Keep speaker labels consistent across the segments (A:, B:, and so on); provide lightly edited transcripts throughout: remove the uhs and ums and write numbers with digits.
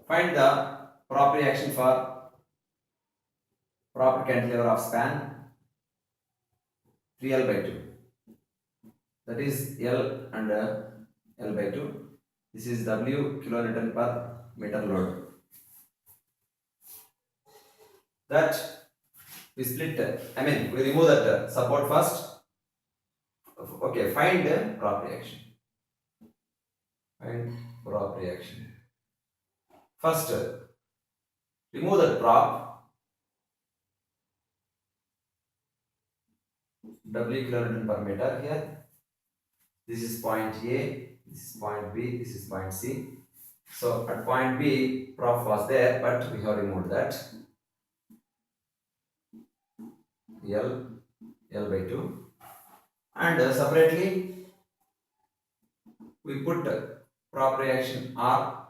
A: Find the proper reaction for proper cantilever of span 3L by 2. That is L and L by 2. This is W kilonewton per meter load. That we split, we remove that support first. Okay, find the prop reaction. Find prop reaction. First, remove the prop. W kilonewton per meter here. This is point A, this is point B, this is point C. So at point B, prop was there, but we have removed that. L by 2. And separately, we put prop reaction R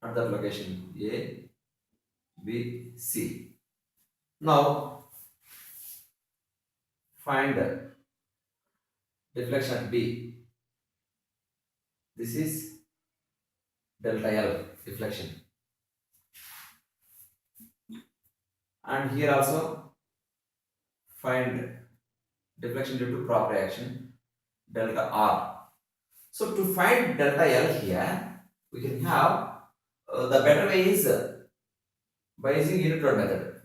A: at that location A, B, C. Now find deflection at B. This is delta L deflection. And here also find deflection due to prop reaction delta R. So to find delta L here, we can have the better way is by using unit load method.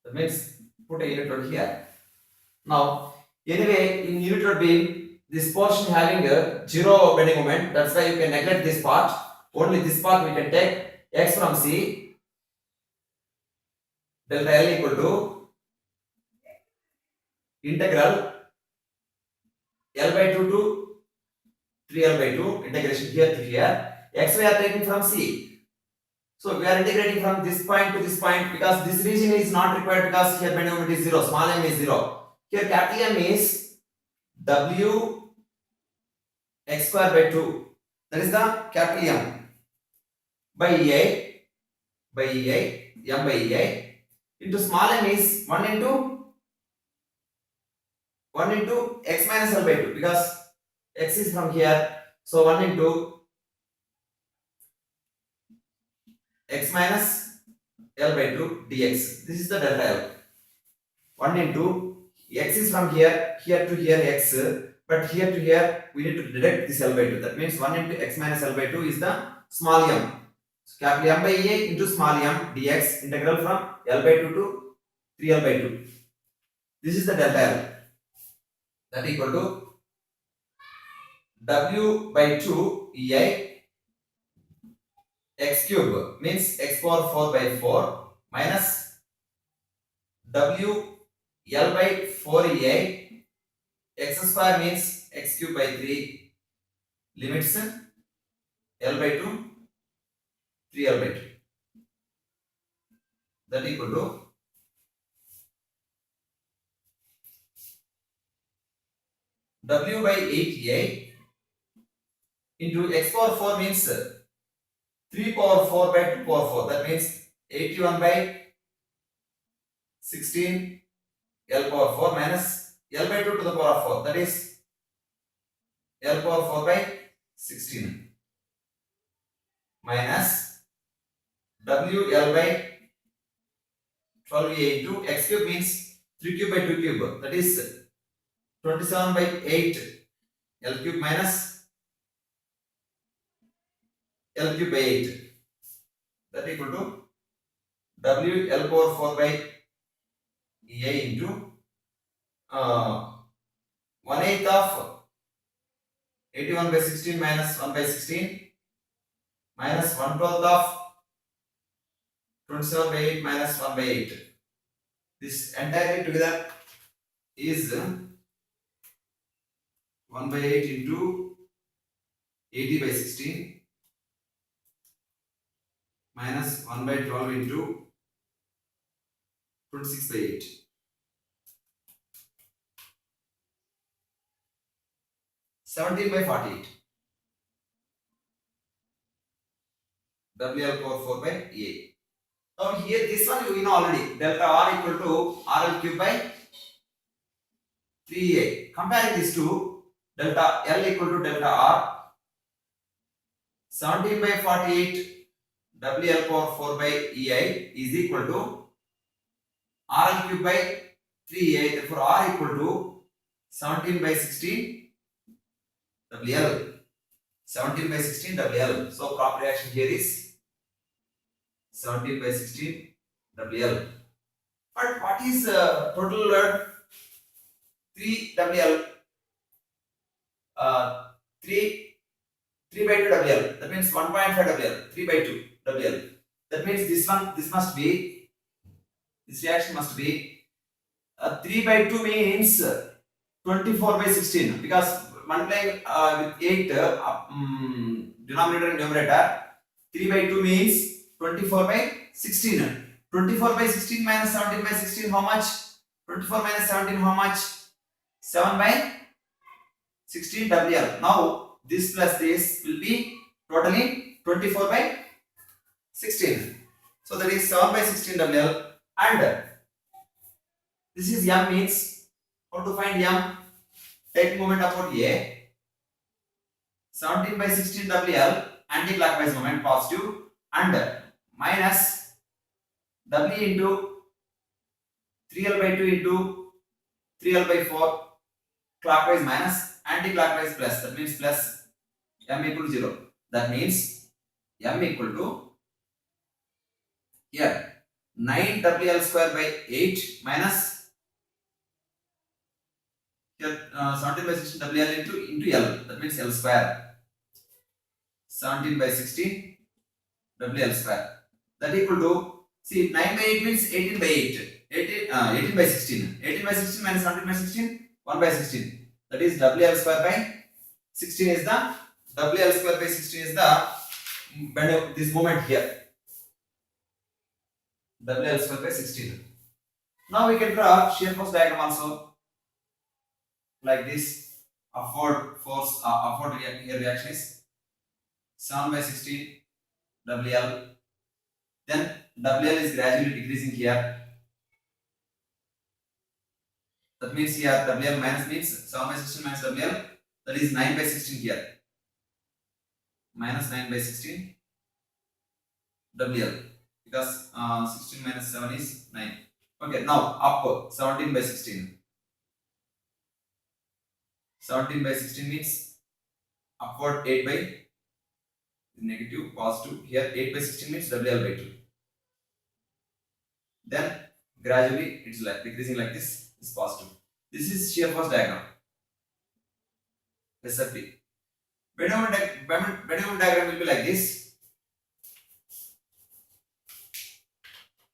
A: That means put a unit load here. Now anyway, in unit load beam, this portion having a zero bending moment, that's why you can neglect this part. Only this part we can take x from C. Delta L equal to integral L by 2 to 3L by 2, integration here to here. X we are taking from C. So we are integrating from this point to this point because this region is not required because here bending moment is 0, small m is 0. Here capital M is W x square by 2. That is the capital M by EI, M by EI. Into small m is 1 into x minus L by 2 because x is from here. So 1 into x minus L by 2 dx. This is the delta L. 1 into x is from here to here x, but here to here we need to deduct this L by 2. That means 1 into x minus L by 2 is the small m. So capital M by A into small m dx, integral from L by 2 to 3L by 2. This is the delta L. That equal to W by 2 EI x cube means x power 4 by 4 minus W L by 4 EI x square means x cube by 3 limits L by 2 3L by 2. That equal to W by 8 EI into x power 4 means 3 power 4 by 2 power 4. That means 81 by 16 L power 4 minus L by 2 to the power of 4. That is L power 4 by 16 minus W L by 12 EI into x cube means 3 cube by 2 cube. That is 27 by 8 L cube minus L cube by 8. That equal to W L power 4 by EI into 1/8 of 81 by 16 minus 1 by 16 minus 1/12 of 27 by 8 minus 1 by 8. This entirely together is 1 by 8 into 80 by 16 minus 1 by 12 into 26 by 8. (17 by 48). WL power 4 by A. Now here this one you know already. Delta R equal to RL cube by 3A. Comparing these two, delta L equal to delta R. 17 by 48 WL power 4 by EI is equal to RL cube by 3EI. Therefore, R equal to 17 by 16 WL. 17 by 16 WL. So, proper reaction here is 17 by 16 WL. But what is total load? 3 WL. 3 by 2 WL. That means 1.5 WL. 3 by 2 WL. That means this must be, this reaction must be 3 by 2 means 24 by 16, because multiplying with 8 denominator and numerator, 3 by 2 means 24 by 16. 24 by 16 minus 17 by 16, how much? 24 minus 17, how much? 7 by 16 WL. Now this plus this will be totally 24 by 16. So that is 7 by 16 WL. And this is M, means how to find M? Take moment upon A. 17 by 16 WL, anti-clockwise moment, positive, and minus W into 3L by 2 into 3L by 4, clockwise minus, anti-clockwise plus. That means plus M equal to 0. That means M equal to here 9 WL square by 8 minus here 17 by 16 WL into L. That means L square. 17 by 16 WL square. That equal to, see, 9 by 8 means 18 by 8. 18 by 16. 18 by 16 minus 17 by 16, 1 by 16. That is WL square by 16 is the, WL square by 16 is the this moment here. WL square by 16. Now we can draw shear force diagram also. Like this, upward force, upward reaction is 7 by 16 WL. Then WL is gradually decreasing here. That means here WL minus means 7 by 16 minus WL, that is 9 by 16 here. Minus 9 by 16 WL, because 16 minus 7 is 9. Okay, now up 17 by 16. 17 by 16 means upward 8 by negative, positive. Here 8 by 16 means WL by 2. Then gradually it's like decreasing like this, is positive. This is shear force diagram. SFD. Bend moment diagram will be like this.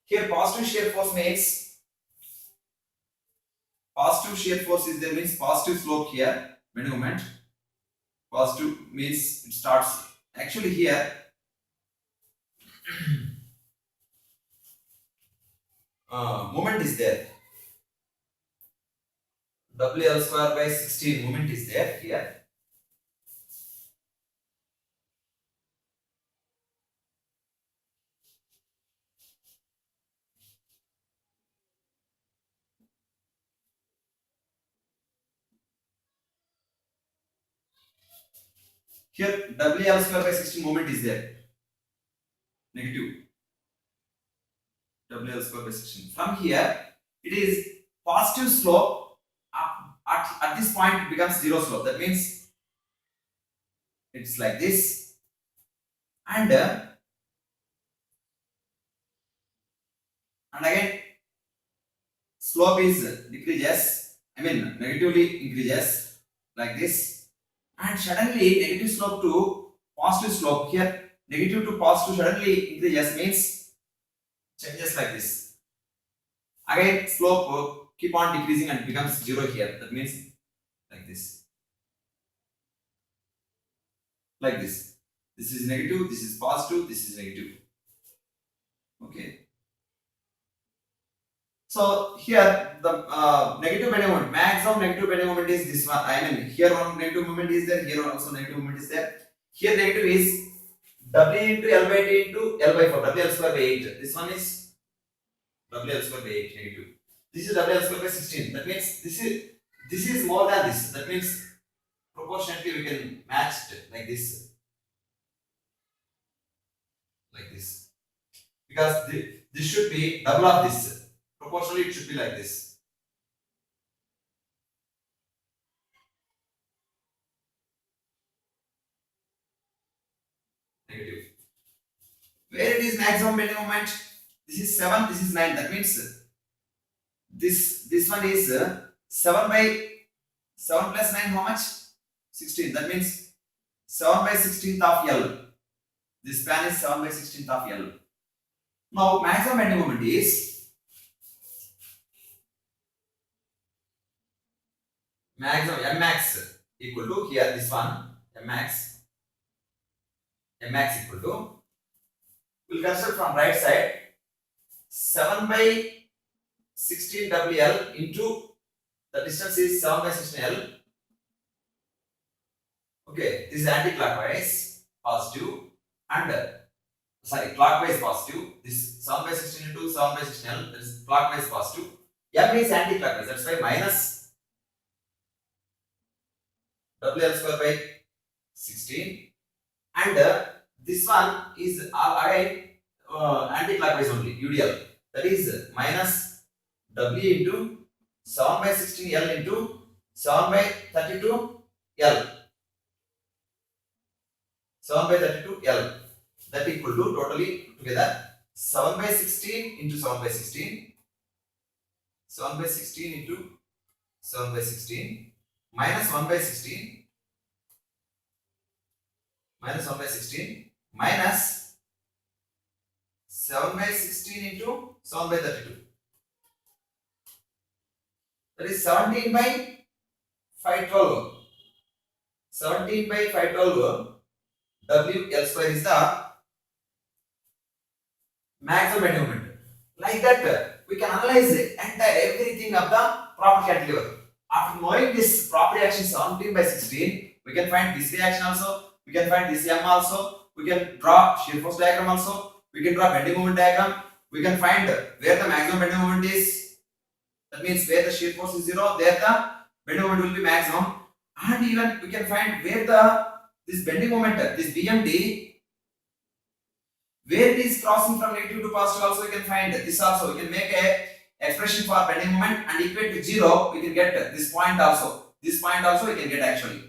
A: Here positive shear force means, positive shear force is there, means positive slope here, bend moment. Positive means it starts, actually here moment is there. WL square by 16 moment is there here. Here WL square by 16 moment is there. Negative. WL square by 16. From here, it is positive slope. At this point, it becomes zero slope. That means it's like this. And again, slope is decreases. I mean, negatively increases like this. And suddenly, negative slope to positive slope here. Negative to positive suddenly increases means changes like this. Again, slope keep on decreasing and becomes zero here. That means like this. Like this. This is negative, this is positive, this is negative. Okay. So here the negative bending moment, maximum negative bending moment is this one. I mean, here one negative moment is there, here also negative moment is there. Here negative is W into L by 2 into L by 4, WL square by 8. This one is WL square by 8 negative. This is WL square by 16. That means this is more than this. That means proportionately we can match it like this. like this, because this should be double of this. Proportionally, it should be like this. Negative. Where it is maximum bending moment? This is 7, this is 9. That means this one is 7 by 7 plus 9, how much? 16. That means 7 by 16th of L. This span is 7 by 16th of L. Now maximum bending moment is maximum Mmax equal to here this one Mmax equal to, we'll consider from right side 7 by 16 WL into the distance is 7 by 16 L. Okay, this is anti-clockwise positive and clockwise positive. This 7 by 16 into 7 by 16 L, that is clockwise positive. M is anti-clockwise, that's why minus WL square by 16, and this one is again anti-clockwise only, UDL, that is minus W into 7 by 16 L into 7 by 32 L. 7 by 32 L, that equal to totally together 7 by 16 into 7 by 16, 7 by 16 into 7 by 16 minus 1 by 16 minus 1 by 16 minus 7 by 16 into 7 by 32, that is 17 by 512. 17 by 512 WL square is the maximum bending moment. Like that, we can analyze the entire everything of the property cantilever. After knowing this property action 17 by 16, we can find this reaction also, we can find this M also, we can draw shear force diagram also, we can draw bending moment diagram, we can find where the maximum bending moment is. That means where the shear force is 0, there the bending moment will be maximum, and even we can find where this bending moment, this BMD, where it is crossing from negative to positive, also we can find this also. We can make a expression for bending moment and equate to 0. We can get this point also. This point also we can get actually.